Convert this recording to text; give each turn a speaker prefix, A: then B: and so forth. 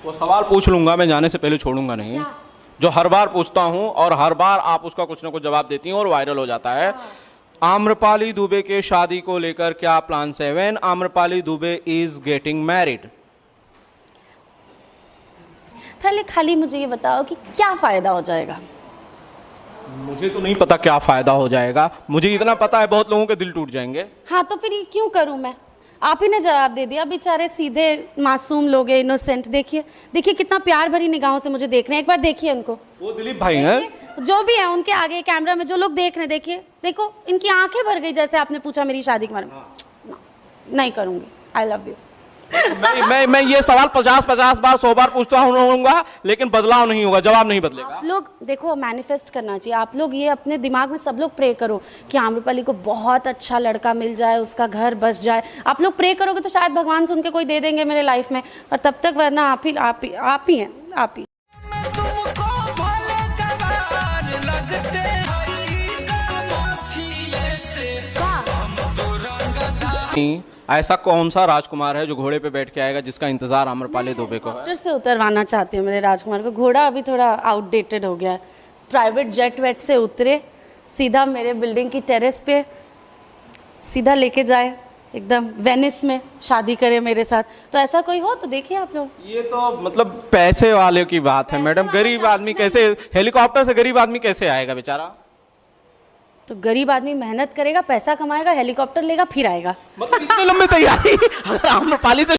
A: वो सवाल पूछ लूंगा मैं, जाने से पहले छोड़ूंगा नहीं।
B: क्या?
A: जो हर बार पूछता हूँ और हर बार आप उसका कुछ ना कुछ जवाब देती हैं और वायरल हो जाता है। आम्रपाली दुबे के शादी को लेकर क्या प्लान है when Amrapali Dubey is getting married?
B: पहले खाली मुझे ये बताओ कि क्या फायदा हो जाएगा।
A: मुझे तो नहीं पता क्या फायदा हो जाएगा, मुझे इतना पता है बहुत लोगों के दिल टूट जाएंगे।
B: हाँ तो फिर ये क्यों करूं मैं? आप ही ने जवाब दे दिया। बेचारे सीधे मासूम लोग हैं, इनोसेंट। देखिए देखिए कितना प्यार भरी निगाहों से मुझे देख रहे हैं। एक बार देखिए उनको।
A: वो दिलीप भाई हैं,
B: जो भी है उनके आगे कैमरा में जो लोग देख रहे हैं, देखिए देखो इनकी आंखें भर गई। जैसे आपने पूछा मेरी शादी के बारे में, नहीं करूंगी। I love you.
A: मैं ये सवाल 50 बार 100 बार पूछता रहूंगा लेकिन बदलाव नहीं होगा, जवाब नहीं बदलेगा।
B: आप लोग देखो मैनिफेस्ट करना चाहिए। आप लोग ये अपने दिमाग में सब लोग प्रे करो कि आम्रपाली को बहुत अच्छा लड़का मिल जाए, उसका घर बस जाए। आप लोग प्रे करोगे तो शायद भगवान सुन के कोई दे देंगे मेरे लाइफ में, और तब तक वरना आप ही हैं, आप ही।
A: ऐसा कौन सा राजकुमार है जो घोड़े पे बैठ के आएगा जिसका इंतजार आम्रपाली दुबे को है?
B: हेलीकॉप्टर से उतरवाना चाहती हूँ मेरे राजकुमार को। घोड़ा अभी थोड़ा आउटडेटेड हो गया है। प्राइवेट जेट वेट से उतरे, सीधा मेरे बिल्डिंग की टेरेस पे सीधा लेके जाए, एकदम वेनिस में शादी करे मेरे साथ। तो ऐसा कोई हो तो देखिए आप लोग।
A: ये तो मतलब पैसे वाले की बात है मैडम। गरीब आदमी कैसे हेलीकॉप्टर से, गरीब आदमी कैसे आएगा बेचारा?
B: तो गरीब आदमी मेहनत करेगा, पैसा कमाएगा, हेलीकॉप्टर लेगा, फिर आएगा।
A: मतलब इतने लंबे तैयारी अगर आम्रपाली तो